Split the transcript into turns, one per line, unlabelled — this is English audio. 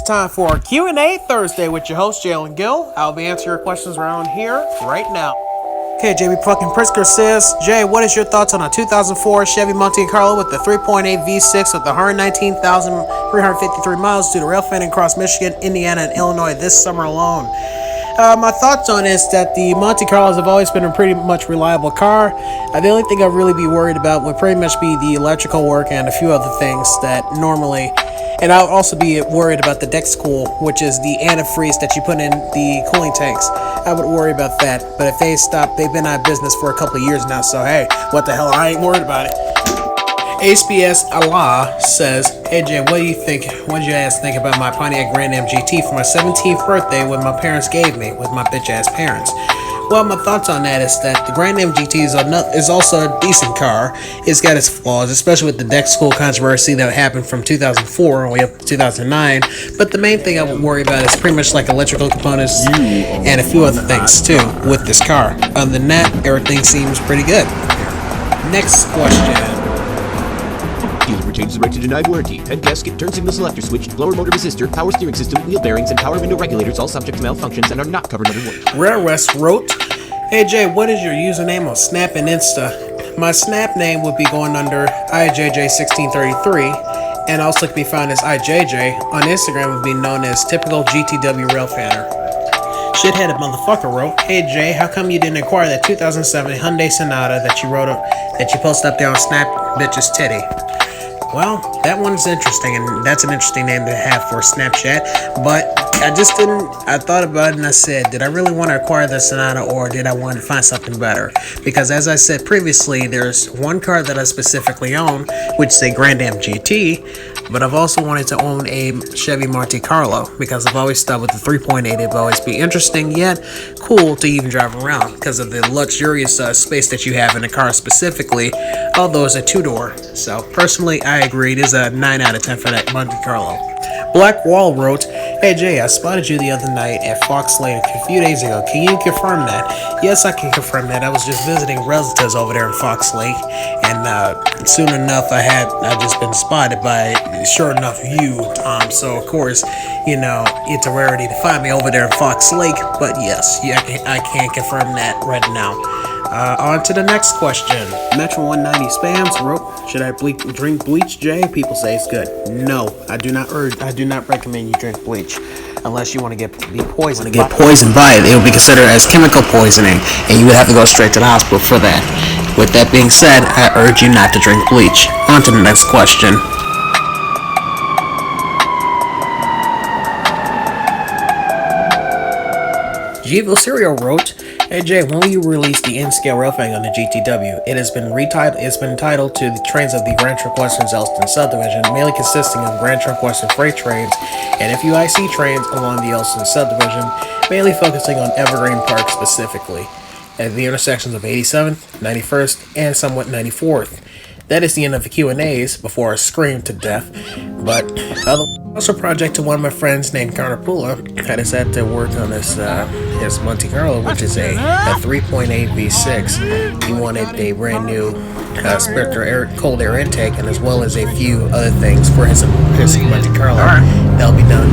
time for our Q&A Thursday with your host, JGill. I'll be answering your questions around here right now. Okay, JB fucking Pritzker says, Jay, what is your thoughts on a 2004 Chevy Monte Carlo with the 3.8 V6 with 119,353 miles due to rail fanning across Michigan, Indiana, and Illinois this summer alone? My thoughts on it is that the Monte Carlos have always been a pretty much reliable car. The only thing I'd really be worried about would pretty much be the electrical work and a few other things that normally... And I would also be worried about the deck cool, which is the antifreeze that you put in the cooling tanks. I would worry about that. But if they stop, they've been out of business for a couple of years now, so hey, what the hell, I ain't worried about it. HBS Allah says, hey Jay, what do you think? What did you guys think about my Pontiac Grand Am GT for my 17th birthday when my parents gave me with my bitch ass parents? Well, my thoughts on that is that the Grand Am GT is also a decent car. It's got its flaws, especially with the deck school controversy that happened from 2004 all the way up to 2009. But the main thing I would worry about is pretty much like electrical components and a few other things too with this car. Other than that, everything seems pretty good. Next question.
Dealer retains the right to deny warranty. Head gasket, turn signal selector switch, blower motor resistor, power steering system, wheel bearings, and power window regulators all subject to malfunctions and are not covered under warranty.
Rare West wrote, hey Jay, what is your username on Snap and Insta? My Snap name would be going under IJJ1633, and also can be found as IJJ. On Instagram would be known as typical GTW Railfanner. Shitheaded motherfucker wrote, hey Jay, how come you didn't acquire that 2007 Hyundai Sonata that you posted up there on Snap Bitch's Titty? Well, that one's interesting, and that's an interesting name to have for Snapchat, but I thought about it and I said, did I really want to acquire the Sonata or did I want to find something better? Because as I said previously, there's one car that I specifically own, which is a Grand Am GT, but I've also wanted to own a Chevy Monte Carlo because I've always thought with the 3.8 it'd always be interesting yet cool to even drive around because of the luxurious space that you have in the car specifically, although it's a two-door. So personally, I agree, it is a 9 out of 10 for that Monte Carlo. Black Wall wrote, hey Jay, I spotted you the other night at Fox Lake a few days ago. Can you confirm that? Yes, I can confirm that. I was just visiting relatives over there in Fox Lake, and soon enough I just been spotted by, sure enough, you, Tom. So of course, you know, it's a rarity to find me over there in Fox Lake, but yes, I can confirm that right now. On to the next question. Metro 190 Spams wrote, should I drink bleach, Jay? People say it's good. No, I do not recommend you drink bleach unless you want to be poisoned. Get poisoned by it, it will be considered as chemical poisoning, and you would have to go straight to the hospital for that. With that being said, I urge you not to drink bleach. On to the next question. JGill Serial wrote, hey Jay, when will you release the N-scale railfang on the GTW? It has been titled to the trains of the Grand Trunk Western's Elsdon Subdivision, mainly consisting of Grand Trunk Western freight trains and a few IC trains along the Elsdon Subdivision, mainly focusing on Evergreen Park specifically, at the intersections of 87th, 91st, and somewhat 94th. That is the end of the Q&As before I scream to death, but also project to one of my friends named Connor Pula. I decided to work on his Monte Carlo, which is a 3.8 V6. He wanted a brand new cold air intake, and as well as a few other things for his Monte Carlo. That'll be done